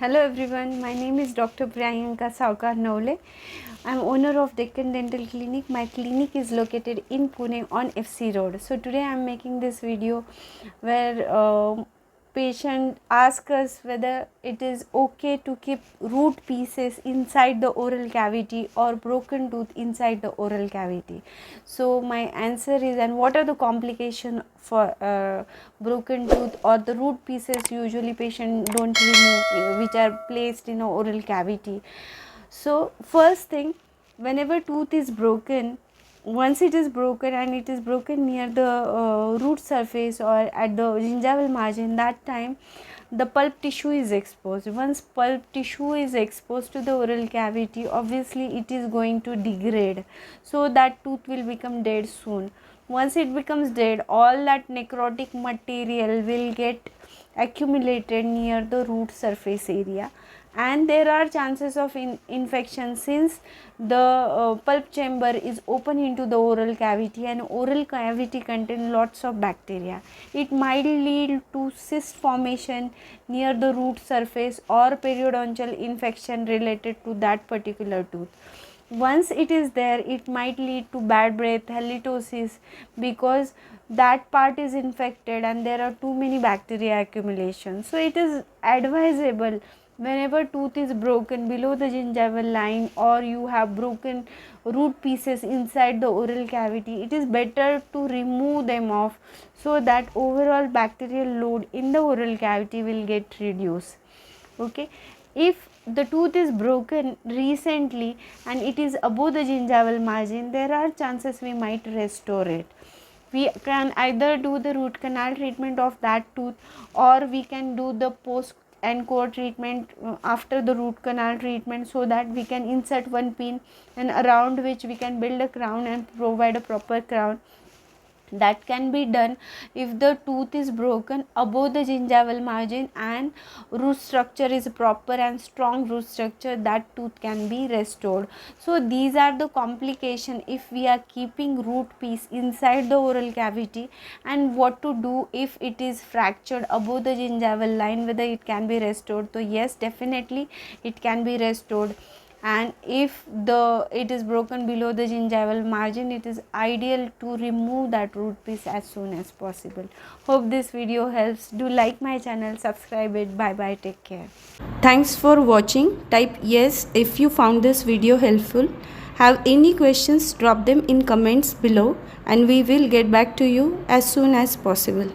Hello everyone, my name is Dr. Priyanka Saokar Navale. I am owner of Deccan Dental Clinic. My clinic is located in Pune on FC Road. So today I am making this video where patient asks us whether it is okay to keep root pieces inside the oral cavity or broken tooth inside the oral cavity. So my answer is, and what are the complications for broken tooth or the root pieces usually patient don't remove, which are placed in a oral cavity. So first thing, whenever tooth is broken, once it is broken and it is broken near the root surface or at the gingival margin, that time the pulp tissue is exposed. Once pulp tissue is exposed to the oral cavity, obviously it is going to degrade, so that tooth will become dead soon. Once it becomes dead, all that necrotic material will get accumulated near the root surface area, and there are chances of infection since the pulp chamber is open into the oral cavity, and oral cavity contains lots of bacteria. It might lead to cyst formation near the root surface or periodontal infection related to that particular tooth. Once it is there, it might lead to bad breath, halitosis, because that part is infected and there are too many bacteria accumulation. So it is advisable, whenever tooth is broken below the gingival line or you have broken root pieces inside the oral cavity, it is better to remove them off so that overall bacterial load in the oral cavity will get reduced. Okay, if the tooth is broken recently and it is above the gingival margin, there are chances we might restore it. We can either do the root canal treatment of that tooth, or we can do the post and core treatment after the root canal treatment, so that we can insert one pin and around which we can build a crown and provide a proper crown. That can be done if the tooth is broken above the gingival margin and root structure is proper and strong root structure, that tooth can be restored. So these are the complications if we are keeping root piece inside the oral cavity, and what to do if it is fractured above the gingival line, whether it can be restored. So yes, definitely it can be restored. And if it is broken below the gingival margin, it is ideal to remove that root piece as soon as possible. Hope this video helps. Do like my channel, subscribe it. Bye bye, take care. Thanks for watching. Type yes if you found this video helpful. Have any questions, drop them in comments below and we will get back to you as soon as possible.